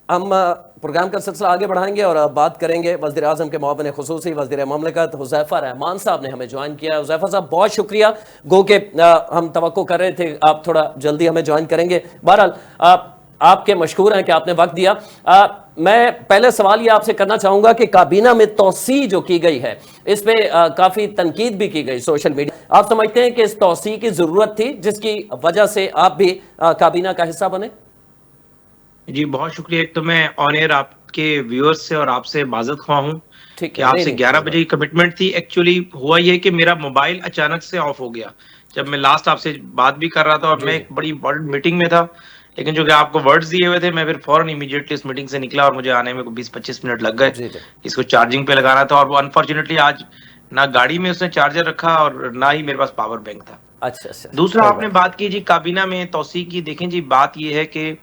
हम प्रोग्राम का सिलसिला आगे बढ़ाएंगे और बात करेंगे वज़ीर आज़म के मुआविन खुसूसी वज़ीर ममलिकत हुज़ैफ़ा रहमान साहब ने हमें ज्वाइन किया। हुज़ैफ़ा साहब बहुत शुक्रिया। गो के हम तवक्को कर रहे थे आप थोड़ा जल्दी हमें ज्वाइन करेंगे। बहरहाल आपके मशकूर हैं कि आपने वक्त दिया। मैं पहले सवाल ये आपसे करना चाहूंगा कि काबीना में तोसी जो की गई है इस पे काफ़ी तनकीद भी की गई सोशल मीडिया। आप समझते हैं कि इस तोसी की ज़रूरत थी जिसकी वजह से आप भी काबीना का हिस्सा बने? जी, बहुत शुक्रिया। एक तो मैं ऑन एयर आपके व्यूअर्स से और आपसे माज़रत ख़्वाह हूँ ठीक कि है, नहीं आपसे नहीं 11 कोई बजे बात। की कमिटमेंट थी। एक्चुअली हुआ ये कि मेरा मोबाइल अचानक से ऑफ हो गया, जब मैं लास्ट आपसे बात भी कर रहा था और जी मैं जी एक बड़ी इंपॉर्टेंट मीटिंग में था। लेकिन जो कि आपको वर्ड्स दिए हुए थे, मैं फिर फ़ौरन इमीडिएटली उस मीटिंग से निकला और मुझे आने में कोई 20-25 मिनट लग गए। जी जी। इसको चार्जिंग पे लगाना था और वो अनफॉर्च्यूनेटली आज ना गाड़ी में उसने चार्जर रखा और ना ही मेरे पास पावर बैंक था। अच्छा अच्छा, दूसरा कोई आपने बात। बात की जी काबीना में तौसीक की। देखें जी, बात ये है कि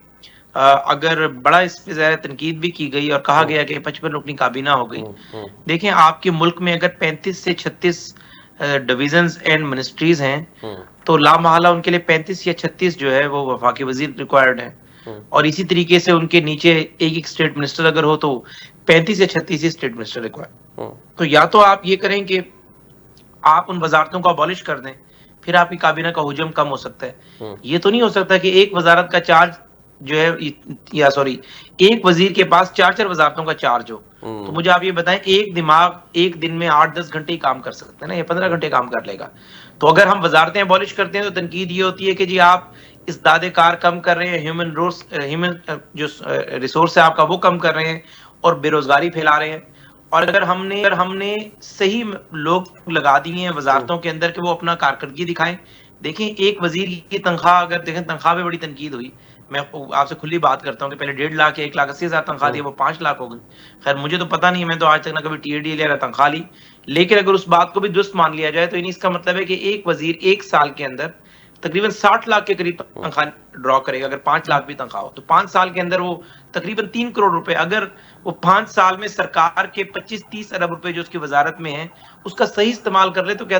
अगर बड़ा इस पे ज़्यादा तनकीद भी की गई और कहा हम्म गया कि 55 रुकनी काबीना हो गई। हम्म। देखें, आपके मुल्क में अगर 35 से 36 डिवीजन्स एंड मिनिस्ट्रीज हैं, हम्म तो लामहला उनके लिए 35 या 36 जो है वो वफाकी वजीर रिक्वायर्ड है। हम्म और इसी तरीके से उनके नीचे एक एक स्टेट मिनिस्टर अगर हो तो 35 या 36 ही स्टेट मिनिस्टर रिक्वायर्ड। हम्म तो या तो आप ये करें कि आप उन वजारतों को अबॉलिश कर दें, फिर आपकी काबीना का हुजम कम हो सकता है। हम्म ये तो नहीं हो सकता कि एक वजारत का चार्ज जो है, या सॉरी, एक वजीर के पास 4-4 वजारतों का चार्ज हो। तो हम्म मुझे आप ये बताएं, एक दिमाग एक दिन में 8-10 घंटे ही काम कर सकते हैं ना, या 15 घंटे काम कर लेगा। तो अगर हम वजारतें अबॉलिश करते हैं तो तनकीद ये होती है कि जी आप इस्दादे कार कम कर रहे हैं, ह्यूमन जो रिसोर्स है आपका वो कम कर रहे हैं और बेरोजगारी फैला रहे हैं। और अगर हमने सही लोग लगा दिए हैं हम्म वजारतों के अंदर कि वो अपना कारकर्दगी दिखाएं। देखें, एक वजीर की तनख्वाह, अगर देखें तनख्वाह पे बड़ी तनकीद हुई। मैं आपसे खुली बात करता हूँ कि पहले 1.5 लाख या 1,80,000 तनख्वाह थी, हम्म वो 5 लाख हो गई। खैर, मुझे तो पता नहीं है, मैं तो आज तक ना कभी टीएडी लिया ना तनख्वाह ली। लेकिन अगर उस बात को भी दुरुस्त मान लिया जाए तो यानी इसका मतलब है कि एक वजीर एक साल के अंदर तकरीबन 60 लाख के करीब हम्म तनख्वाह ड्रॉ करेगा। अगर 5 लाख भी तनख्वाह हो तो 5 साल के अंदर वो तकरीबन 3 करोड़ रुपए, अगर वो 5 साल में सरकार के 25-30 अरब रुपए जो उसकी वजारत में है उसका सही इस्तेमाल कर ले, तो क्या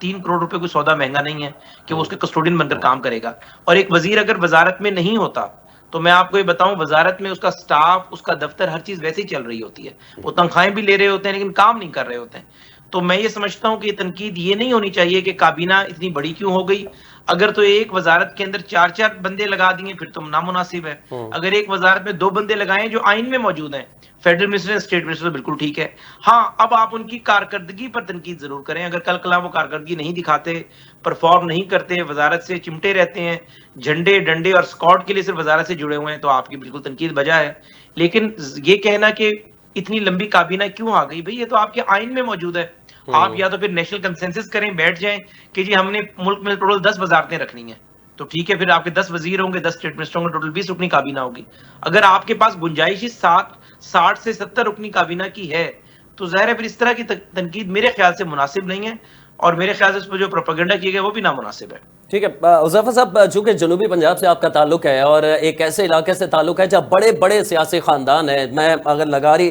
3 करोड़ रुपए कोई सौदा महंगा नहीं है कि वो हम्म उसके कस्टोडियन बनकर काम करेगा। और एक वजीर अगर वजारत में नहीं होता तो मैं आपको ये बताऊं, वजारत में उसका स्टाफ, उसका दफ्तर, हर चीज वैसे ही चल रही होती है। वो तनख्वाहें भी ले रहे होते हैं लेकिन काम नहीं कर रहे होते हैं। तो मैं ये समझता हूं कि तनकीद ये नहीं होनी चाहिए कि काबीना इतनी बड़ी क्यों हो गई। अगर तो एक वजारत के अंदर 4-4 बंदे लगा दिए फिर तो नामुनासिब है। हम्म अगर एक वजारत में 2 बंदे लगाए जो आइन में मौजूद हैं, फेडरल मिनिस्टर, स्टेट मिनिस्टर, बिल्कुल ठीक है। हाँ, अब आप उनकी कारकर्दगी पर तनकीद जरूर करें। अगर कल कला वो कारकर्दगी नहीं दिखाते, परफॉर्म नहीं करते, वजारत से चिमटे रहते हैं, झंडे डंडे और स्कॉट के लिए सिर्फ वजारत से जुड़े हुए हैं, तो आपकी बिल्कुल तनकीद बजा है। लेकिन ये कहना कि इतनी लंबी काबीना क्यों आ गई, भाई ये तो आपके आइन में मौजूद है। आप हम्म या तो फिर नेशनल कंसेंसस करें, बैठ जाएं कि जी हमने मुल्क में टोटल 10 वजारतें रखनी है। तो ठीक है, फिर आपके 10 वजीर होंगे, 10 स्टेट मिनिस्टर होंगे, टोटल 20 रुकनी काबीना होगी। अगर आपके पास गुंजाइश ही 60 से 70 रुकनी काबीना की है तो जाहिर है फिर इस तरह की तनकीद मेरे ख्याल से मुनासिब नहीं है। और मेरे ख्याल से उस पर जो प्रोपेगेंडा किया गया वो भी नामुनासिब है। ठीक है। उज़ैफ़ा साहब, चूंकि जनूबी पंजाब से आपका ताल्लुक है और एक ऐसे इलाके से ताल्लुक है जहाँ बड़े बड़े सियासी ख़ानदान है। मैं अगर लगारी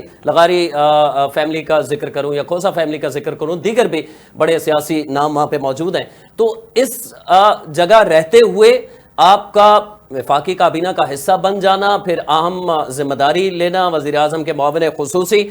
फैमिली का जिक्र करूँ या खोसा फैमिली का जिक्र करूँ, दीगर भी बड़े सियासी नाम वहाँ पे मौजूद हैं। तो इस जगह रहते हुए आपका वफाकी काबीना का हिस्सा बन जाना, फिर अहम जिम्मेदारी लेना, वज़ीर आज़म के मुआविन खुसूसी,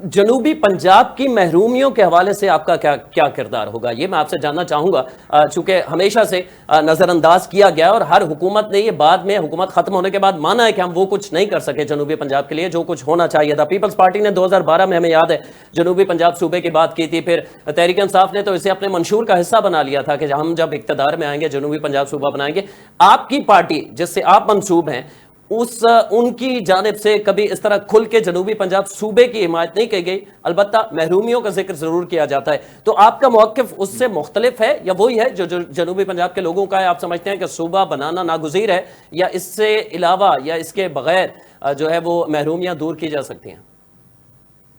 जनूबी पंजाब की महरूमियों के हवाले से आपका क्या क्या किरदार होगा, ये मैं आपसे जानना चाहूँगा। चूँकि हमेशा से नज़रअंदाज किया गया और हर हुकूमत ने ये बाद में, हुकूमत ख़त्म होने के बाद माना है कि हम वो कुछ नहीं कर सके जनूबी पंजाब के लिए जो कुछ होना चाहिए था। पीपल्स पार्टी ने 2012 में, हमें याद है, जनूबी पंजाब सूबे की बात की थी। फिर तहरीक इंसाफ ने तो इसे अपने मंशूर का हिस्सा बना लिया था कि हम जब इक़्तिदार में आएंगे जनूबी पंजाब सूबा बनाएंगे। आपकी पार्टी जिससे आप मंसूब हैं, उस उनकी जानिब से कभी इस तरह खुल के जनूबी पंजाब सूबे की हिमायत नहीं की गई, अलबत्ता महरूमियों का जिक्र जरूर किया जाता है। तो आपका मौक़िफ़ उससे मुख्तलिफ है या वही है जो जनूबी पंजाब के लोगों का है? आप समझते हैं कि सूबा बनाना नागुज़ीर है या इससे अलावा या इसके बगैर जो है वो महरूमियाँ दूर की जा सकती हैं?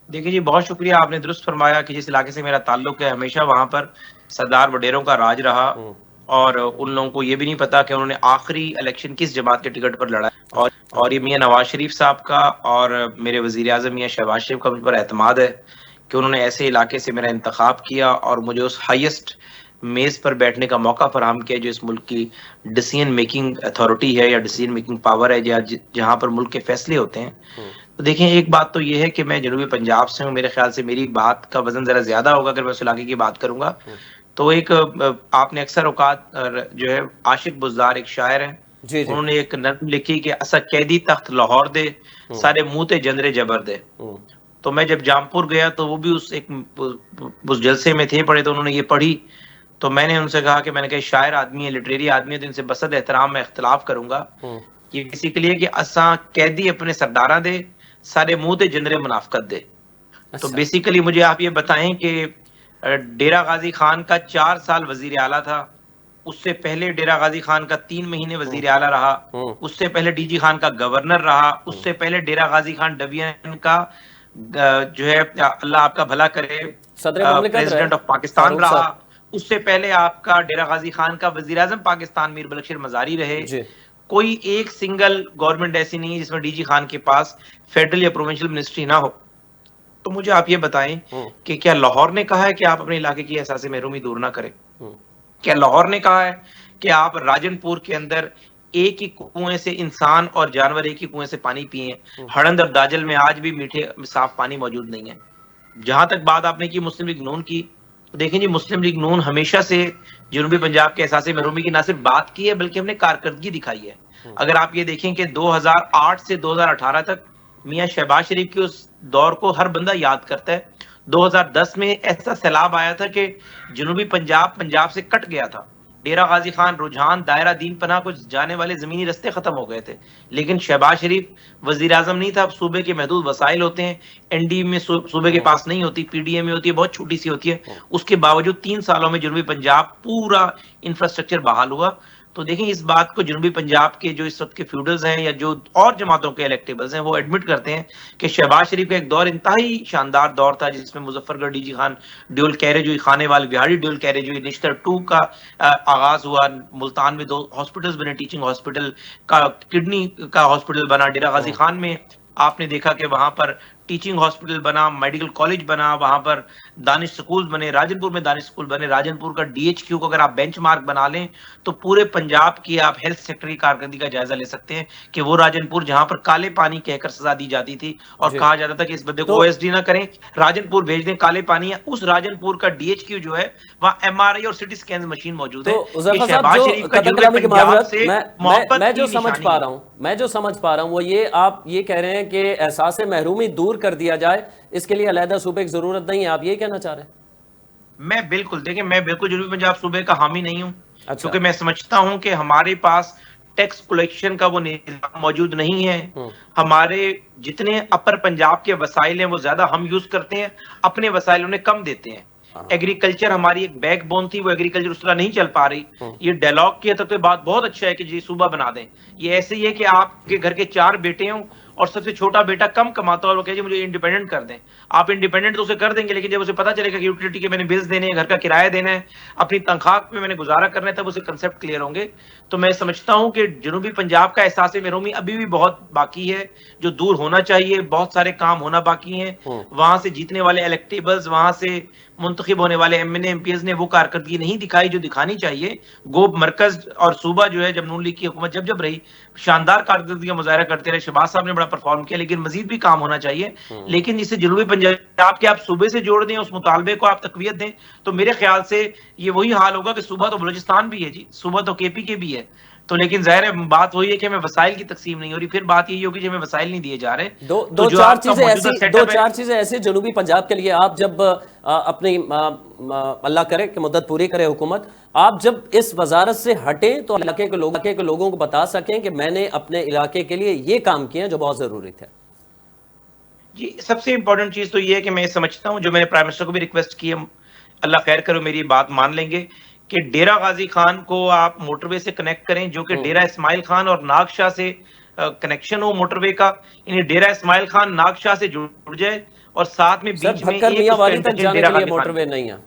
देखिए जी, बहुत शुक्रिया, आपने दुरुस्त फरमाया कि जिस इलाके से मेरा ताल्लुक है हमेशा वहां पर सरदार वडेरों का राज रहा। हम्म, और उन लोगों को ये भी नहीं पता कि उन्होंने आखिरी इलेक्शन किस जमात के टिकट पर लड़ा है। और अच्छा अच्छा। ये मियाँ नवाज शरीफ साहब का और मेरे वजीर आजम मियाँ शहबाज शरीफ का मुझ पर एतमाद है कि उन्होंने ऐसे इलाके से मेरा इंतखाब किया और मुझे उस हाईएस्ट मेज पर बैठने का मौका फराहम किया, जो इस मुल्क की डिसीजन मेकिंग अथॉरिटी है या डिसीजन मेकिंग पावर है, जहां पर मुल्क के फैसले होते हैं। तो देखिए, एक बात तो ये है कि मैं जनूबी पंजाब से हूँ, मेरे ख्याल से मेरी बात का वजन जरा ज्यादा होगा अगर मैं उस इलाके की बात करूंगा। तो एक आपने अक्सर औकात जो है, आशिक बुज़दार एक शायर है, जी जी। उन्होंने एक नज़्म लिखी कि असा कैदी तख्त लाहौर दे, सारे मुंह ते जंदरे जबर दे। तो मैं जब जामपुर गया तो वो भी उस जलसे में थे पड़े, तो उन्होंने ये पढ़ी। तो मैंने उनसे कहा कि मैंने कहा शायर आदमी है, लिटरेरी आदमी है, तो इनसे बसद एहतराम मैं इख्तिलाफ करूंगा। ये बेसिकली है कि असा कैदी अपने सरदारा दे, सारे मुंह ते जंदरे मुनाफकत दे। तो अच्छा। बेसिकली मुझे आप ये बताएं कि डेरा गाजी खान का 4 साल वजीर आला था, उससे पहले डेरा गाजी खान का 3 महीने वजीर आला रहा, उससे पहले डीजी खान का गवर्नर रहा, उससे पहले डेरा गाजी खान डिवीजन का जो है, अल्लाह आपका भला करे, सदर मुमलिकत प्रेसिडेंट ऑफ पाकिस्तान फारूक रहा, साहब। उससे पहले आपका डेरा गाजी खान का वजीर आजम पाकिस्तान मीर बलशीर मजारी रहे। जी। कोई एक सिंगल गवर्नमेंट ऐसी नहीं है जिसमें डीजी खान के पास फेडरल या प्रोविंशियल मिनिस्ट्री ना हो। तो मुझे आप ये बताएं कि क्या लाहौर ने कहा है कि आप अपने इलाके की एहसास महरूमी दूर ना करें? क्या लाहौर ने कहा है कि आप राजनपुर के अंदर एक ही कुएं से इंसान और जानवर एक ही कुएं से पानी पिए? हड़ंद और दाजल में आज भी मीठे साफ पानी मौजूद नहीं है। जहां तक बात आपने की मुस्लिम लीग नून की, तो देखें जी, मुस्लिम लीग नून हमेशा से जनूबी पंजाब के एहसास महरूमी की ना सिर्फ बात की है बल्कि हमने कारकर्दगी दिखाई है। अगर आप ये देखें कि 2008 से 2018 तक मियां शहबाज शरीफ के उस दौर को हर बंदा याद करता है। 2010 में ऐसा सैलाब आया था कि जनूबी पंजाब से कट गया था। डेरा गाजी खान, रुझान, दायरा दीन पनाह को जाने वाले जमीनी रास्ते खत्म हो गए थे, लेकिन शहबाज शरीफ वजीर आजम नहीं था। अब सूबे के महदूद वसाइल होते हैं, एनडी में सूबे के पास नहीं होती, पीडीए में होती है, बहुत छोटी सी होती है। उसके बावजूद 3 सालों में जनूबी पंजाब पूरा इंफ्रास्ट्रक्चर बहाल हुआ। तो देखें, इस बात को जनूबी पंजाब के जो इस वक्त के फ्यूडल्स हैं या जो और जमातों के इलेक्टेबल्स हैं वो एडमिट करते हैं कि शहबाज शरीफ का एक दौर इंतहाई शानदार दौर था, जिसमें Muzaffargarh DG Khan dual carriage, Khanewal बिहाड़ी ड्यूल कैरेज, निश्तर 2 का आगाज हुआ, मुल्तान में 2 हॉस्पिटल्स बने, टीचिंग हॉस्पिटल का, किडनी का हॉस्पिटल बना, डेरा गाजी खान में आपने देखा कि वहां पर टीचिंग हॉस्पिटल बना, मेडिकल कॉलेज बना, वहां पर दानिश स्कूल बने, राजनपुर में दानिश स्कूल बने। राजनपुर का डीएचक्यू को अगर आप बेंचमार्क बना लें तो पूरे पंजाब की आप हेल्थ सेक्टर की कारकर्दगी का जायजा ले सकते हैं कि वो राजनपुर जहां पर काले पानी कहकर सजा दी जाती थी और कहा जाता था कि इस बंदे को ओएसडी ना करें, राजनपुर भेज दें, काले पानी है, उस राजनपुर का डीएचक्यू जो है वहां एमआरआई और सिटी स्कैन मशीन मौजूद है। तो शहबाज शरीफ का मैं जो समझ पा रहा हूं वो ये आप ये कह रहे हैं कि एहसास महरूमी दूर कर दिया जाए, इसके लिए अलहदा सूबे की जरूरत नहीं है, आप ये कहना चाह रहे हैं? मैं बिल्कुल जनूबी पंजाब सूबे का हामी नहीं हूं। अच्छा। क्योंकि मैं समझता हूं कि हमारे पास टैक्स कलेक्शन का वो निज़ाम मौजूद नहीं है। हमारे जितने अपर पंजाब के वसाइल हैं वो ज्यादा हम यूज करते हैं, अपने वसाइल उन्हें कम देते हैं। एग्रीकल्चर हमारी एक बैकबोन थी, वो एग्रीकल्चर उस तरह नहीं चल पा रही। ये डायलॉग की तो बात बहुत अच्छा है कि जी सूबा बना दें। ये ऐसे ही है कि आपके घर के 4 बेटे हों और सबसे छोटा बेटा कम कमाता है और वो कहे मुझे इंडिपेंडेंट कर दें। आप इंडिपेंडेंट तो उसे कर देंगे, लेकिन जब उसे पता चलेगा कि यूटिलिटी के मैंने बिल्स देने हैं, घर का किराया देना है, अपनी तनख्वाह पे मैंने गुजारा करना है, तब उसे कंसेप्ट क्लियर होंगे। तो मैं समझता हूं कि जनूबी पंजाब का एहसास महरूमी अभी भी बहुत बाकी है, जो दूर होना चाहिए। बहुत सारे काम होना बाकी हैं। वहां से जीतने वाले इलेक्टेबल्स, वहां से मुंतखब होने वाले एमएनए एमपीएस ने वो कारकर्दगी नहीं दिखाई जो दिखानी चाहिए। गोब मरकज और सूबा जो है, जब नून लीग की हुकूमत जब रही, शानदार कारकर्दगी का मुजाहरा करते रहे। शहबाज साहब ने बड़ा परफॉर्म किया, लेकिन मजीद भी काम होना चाहिए। लेकिन इसे जनूबी पंजाब के आप सूबे से जोड़ दें, उस मुतालबे को आप तकवीयत दें, तो मेरे ख्याल से ये वही हाल होगा कि सूबा तो बलूचिस्तान भी है जी, सूबा तो केपी के भी है। तो लेकिन जाहिर है बात वही है कि हमें वसाइल की तकसीम नहीं हो रही। फिर बात यही होगी कि हमें वसाइल नहीं दिए जा रहे। दो चार चीजें ऐसी जनूबी पंजाब के लिए, आप जब अपनी अल्लाह करे कि मुद्दत पूरी करे हुकूमत, आप जब इस वजारत से हटें तो इलाके के लोगों को बता सकें कि मैंने अपने इलाके के लिए ये काम किए जो बहुत जरूरी थे। जी, सबसे इंपॉर्टेंट चीज तो ये है कि मैं समझता हूं, जो मैंने प्राइम मिनिस्टर को भी रिक्वेस्ट की है, अल्लाह खैर करो मेरी बात मान लेंगे, कि डेरा गाजी खान को आप मोटरवे से कनेक्ट करें, जो कि डेरा इस्माइल खान और नागशाह से कनेक्शन हो मोटरवे का। इन्हें डेरा इस्माइल खान नागशाह से जुड़ जाए और साथ में बीच में मियां वाली तक जाने के लिए मोटरवे नहीं है।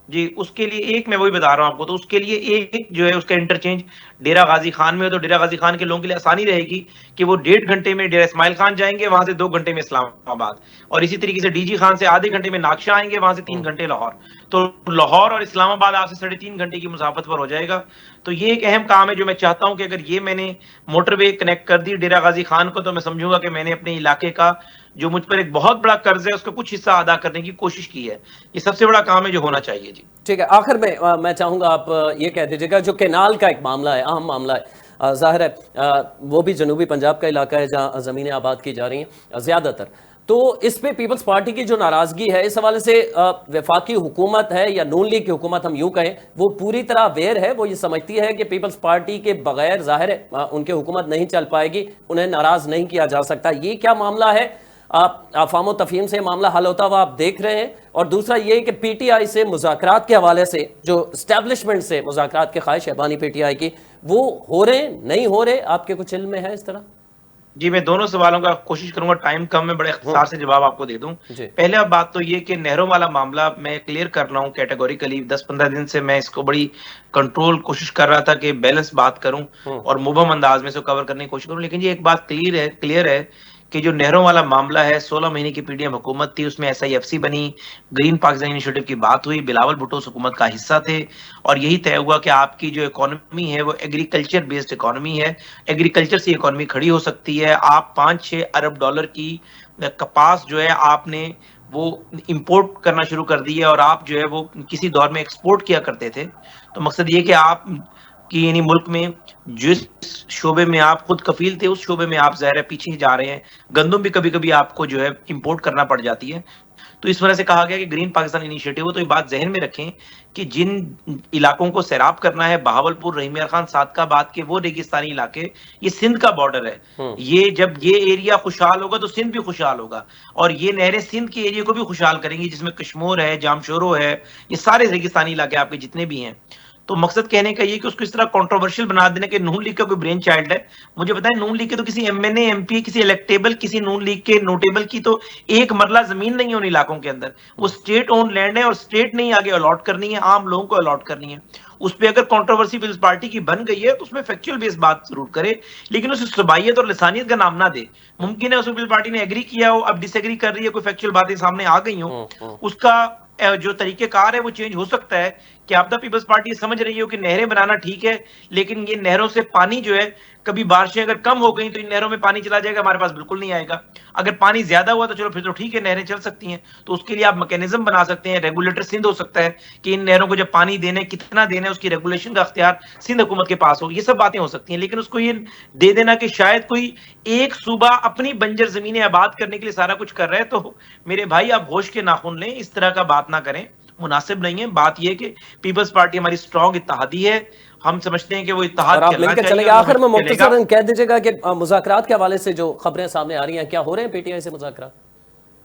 जी, उसके लिए एक मैं वही बता रहा हूँ आपको, तो उसके लिए एक जो है उसका इंटरचेंज डेरा गाज़ी खान में हो, तो डेरा गाज़ी खान के लोगों के लिए आसानी रहेगी कि वो 1.5 घंटे में डेरा इस्माइल खान जाएँगे, वहाँ से 2 घंटे में इस्लामाबाद, और इसी तरीके से डीजी खान से आधे घंटे में नागशा आएँगे, वहाँ से 3 घंटे लाहौर। तो लाहौर और इस्लामाबाद आपसे 3.5 घंटे की मुसाफत पर हो जाएगा। तो ये एक अहम काम है जो मैं चाहता हूँ कि अगर ये मैंने मोटरवे कनेक्ट कर दी डेरा गाज़ी खान को, तो मैं समझूँगा कि मैंने अपने इलाके का जो मुझ पर एक बहुत बड़ा कर्ज़ है, उसका कुछ हिस्सा अदा करने की कोशिश की है। ये सबसे बड़ा काम है जो होना चाहिए। जी। ठीक है, आखिर में मैं चाहूँगा आप ये कह दीजिएगा, जो केनाल का एक मामला है, अहम मामला है, ज़ाहिर है वो भी जनूबी पंजाब का इलाका है जहाँ ज़मीनें आबाद की जा रही हैं ज़्यादातर। तो इस पे पीपल्स पार्टी की जो नाराज़गी है, इस हवाले से वफाकी हुकूमत है या नून लीग की हुकूमत हम यूँ कहें, वो पूरी तरह अवेयर है, वो ये समझती है कि पीपल्स पार्टी के बगैर ज़ाहिर है उनकी हुकूमत नहीं चल पाएगी, उन्हें नाराज़ नहीं किया जा सकता। ये क्या मामला है? आप अफ़ाम तफ़हीम से मामला हल होता हुआ आप देख रहे हैं? और दूसरा ये कि पीटीआई से मुज़ाकरात के हवाले से, जो इस्टेब्लिशमेंट से मुज़ाकरात की ख्वाहिश है बानी पीटीआई की, वो हो रहे नहीं हो रहे? आपके कुछ इल्म में है इस तरह? जी, मैं दोनों सवालों का कोशिश करूँगा, टाइम कम है, बड़े इख्तिसार से जवाब आपको दे दूँ। जी। पहला बात तो ये कि नहरों वाला मामला मैं क्लियर कर रहा हूँ कैटेगोरिकली, 10-15 दिन से मैं इसको बड़ी कंट्रोल कोशिश कर रहा था कि बैलेंस बात करूँ और मुबहम अंदाज में इसको कवर करने की कोशिश करूँ। लेकिन ये एक बात क्लियर है कि जो नहरों वाला मामला है, 16 महीने की पीडीएम हुकूमत थी, उसमें एसआईएफसी बनी, ग्रीन पाकिस्तान इनिशिएटिव की बात हुई, बिलावल भुट्टो उस हुकूमत का हिस्सा थे, और यही तय हुआ कि आपकी जो इकोनॉमी है वो एग्रीकल्चर बेस्ड इकोनॉमी है, एग्रीकल्चर से इकोनॉमी खड़ी हो सकती है। आप 5-6 अरब डॉलर की कपास जो है आपने वो इंपोर्ट करना शुरू कर दी है, और आप जो है वो किसी दौर में एक्सपोर्ट किया करते थे। तो मकसद ये कि आप कि यानी मुल्क में जिस शोबे में आप खुद कफील थे, उस शोबे में आप ज़ाहिर है पीछे जा रहे हैं। गंदम भी कभी-कभी आपको जो है इंपोर्ट करना पड़ जाती है। तो इस वजह से कहा गया कि ग्रीन पाकिस्तान इनिशिएटिव हो, तो ये बात ज़हन में रखें कि जिन इलाकों को सैराब करना है, बहावलपुर, रहीम यार खान, सादकाबाद के वो रेगिस्तानी इलाके, ये सिंध का बॉर्डर है। ये जब ये एरिया खुशहाल होगा तो सिंध भी खुशहाल होगा, और ये नहरें सिंध के एरिया को भी खुशहाल करेंगी, जिसमें कश्मोर है, जामशोरो है, ये सारे रेगिस्तानी इलाके आपके जितने भी हैं। तो मकसद कहने का ये कि उसको इस तरह कंट्रोवर्शियल बना देने के नून लीग का कोई ब्रेन चाइल्ड है। मुझे पता है नून लीग के तो किसी एमएनए, एमपी, किसी इलेक्टेबल, किसी नून लीग के नोटेबल की तो एक मरला जमीन नहीं है उन इलाकों के अंदर। वो स्टेट ओन लैंड है, और स्टेट नहीं आगे अलॉट करनी है, आम लोगों को अलॉट करनी है। उस पर अगर कंट्रोवर्सी पीपल्स पार्टी की बन गई है तो उसमें फैक्चुअल बेस्ड बात जरूर करे, लेकिन उसे सबाइयत और लिसानियत का नाम ना दे। मुमकिन है उसमें पीपल्स पार्टी ने एग्री किया हो, अब डिसएग्री कर रही है, कोई फैक्चुअल बातें सामने आ गई हो, उसका जो तरीकेकार है वो चेंज हो सकता है कि आपदा पीपल्स पार्टी समझ रही हो कि नहरें बनाना ठीक है, लेकिन ये नहरों से पानी जो है, कभी बारिशें अगर कम हो गई तो इन नहरों में पानी चला जाएगा, हमारे पास बिल्कुल नहीं आएगा। अगर पानी ज्यादा हुआ तो चलो फिर तो ठीक है, नहरें चल सकती हैं। तो उसके लिए आप मैकेनिज्म बना सकते हैं, रेगुलेटर सिंध हो सकता है कि इन नहरों को जब पानी देना है, कितना देना है, उसकी रेगुलेशन का अख्तियार सिंध हुकूमत के पास हो। ये सब बातें हो सकती हैं, लेकिन उसको ये दे देना कि शायद कोई एक सूबा अपनी बंजर जमीनें आबाद करने के लिए सारा कुछ कर रहा है, तो मेरे भाई आप होश के नाखून लें, इस तरह का बात ना करें, मुनासिब नहीं है। बात यह कि पीपल्स पार्टी हमारी स्ट्रॉन्ग इत्तेहादी है, हम समझते हैं कि वो इत्तेहाद और आप चलना मिलकर चाहिए, चलेंगे। और आखिर में वो चलेगा। मुख्तसरन कह दीजिएगा कि मुज़ाकरात के हवाले से जो खबरें सामने आ रही हैं, क्या हो रहे हैं पीटीआई से मुज़ाकरात?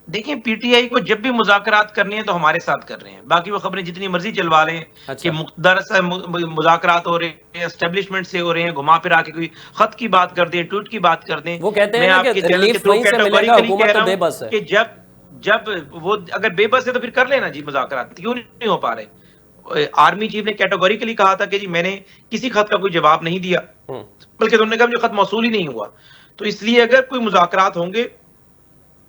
देखिए, पीटीआई को जब भी मुज़ाकरात करने हैं तो हमारे साथ कर रहे हैं, बाकी वो खबरें जितनी मर्जी चलवा लें कि अच्छा। दरअसल मुज़ाकरात हो रहे हैं, एस्टेब्लिशमेंट से हो रहे हैं, घुमा फिरा के कोई खत की बात कर दें, ट्वीट की बात कर दें। वो कहते हैं मैं ना कि आपके चैनल के रिलीफ थ्रू वहीं से मिलेगा, कैटेगोरिकली हुकूमत कह तो रहा हूं बेबस है। कि जब जब वो अगर बेबस है तो फिर कर लेना जी मुज़ाकरात, क्यों नहीं हो पा रहे? आर्मी चीफ ने कैटेगोरिकली कहा था कि जी मैंने किसी खत का कोई जवाब नहीं दिया, बल्कि उन्होंने कहा मुझे खत मौसूल ही नहीं हुआ। तो इसलिए अगर कोई मुज़ाकरात होंगे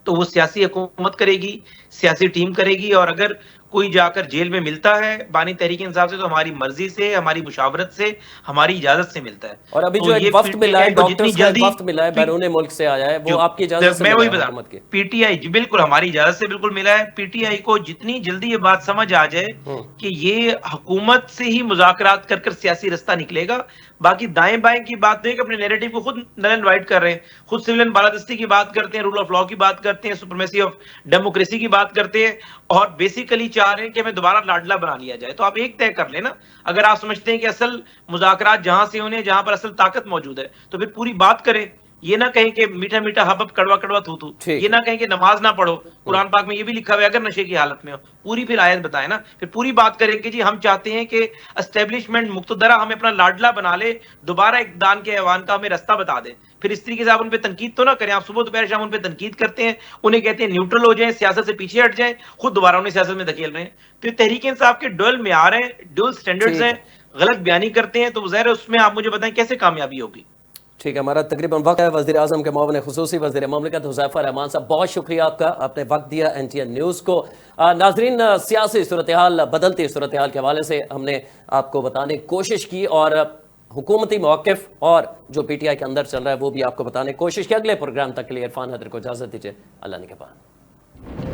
तो वो सियासी हुकूमत करेगी, सियासी टीम करेगी, और अगर कोई जाकर जेल में मिलता है बानी तहरीक इंसाफ से, तो हमारी मर्जी से, हमारी मुशावरत से, हमारी इजाजत से मिलता है। और अभी तो जो एक ये वफ्द मिला है, पीटीआई को जितनी डॉक्टर्स का एक जल्दी वफ्द मिला है, बैरून मुल्क से आया है, वो जो आपकी इजाजत से मैं मिला वही है बता हुकूमत की? पीटीआई जी बिल्कुल हमारी इजाजत से बिल्कुल मिला है। पीटीआई को जितनी जल्दी ये बात समझ आ जाए कि ये हुकूमत से ही मुज़ाकरात कर कर सियासी रास्ता निकलेगा, बाकी दाएं बाएं की बात नहीं, अपने नैरेटिव को खुद नल एंड वाइट कर रहे हैं, खुद सिविलियन बालादस्ती की बात करते हैं, रूल ऑफ लॉ की बात करते हैं, सुप्रीमेसी ऑफ डेमोक्रेसी की बात करते हैं, और बेसिकली चाह रहे हैं कि हमें दोबारा लाडला बना लिया जाए। तो आप एक तय कर लेना, अगर आप समझते हैं कि असल मुज़ाकरात जहां से होने, जहां पर असल ताकत मौजूद है, तो फिर पूरी बात करें ये ना कहें कि मीठा मीठा हब कड़वा कड़वा थू थू, ठीक। ये ना कहें कि नमाज ना पढ़ो, कुरान पाक में ये भी लिखा हुआ है अगर नशे की हालत में हो, पूरी फिर आयत बताए ना, फिर पूरी बात करें कि जी हम चाहते हैं कि एस्टेब्लिशमेंट मुक्तदरा हमें अपना लाडला बना ले, दोबारा एक दान के ऐवान का हमें रास्ता बता दे। फिर इस तरीके से आप उन पे तनकीद तो ना करें, आप सुबह दोपहर शाम उन पे तनकीद करते हैं, उन्हें कहते हैं न्यूट्रल हो जाएं, सियासत से पीछे हट जाएं, खुद दोबारा उन्हें सियासत में धकेल रहे हैं। तो ये तहरीक इंसाफ के डुअल मेयार हैं, डुअल स्टैंडर्ड्स ठीक हैं, है, गलत बयानी करते हैं, तो ज़ाहिर है उसमें आप मुझे बताएं कैसे कामयाबी होगी। ठीक है, हमारा तकरीबन वक्त है। वज़ीर आज़म के मुआविन खुसूसी वज़ीर ममलिकत हुज़ैफ़ा रहमान साहब, बहुत शुक्रिया आपका, आपने वक्त दिया NTN न्यूज़ को। नाजरीन, सियासी सूरत हाल, बदलती सूरत हाल के हवाले से हमने आपको बताने की कोशिश की और हुकूमती मौक़िफ़ और जो PTI के अंदर चल रहा है वो भी आपको बताने की कोशिश की। अगले प्रोग्राम तक के लिए इरफान हैदर को इजाज़त दीजिए। अल्लाह निगहबान।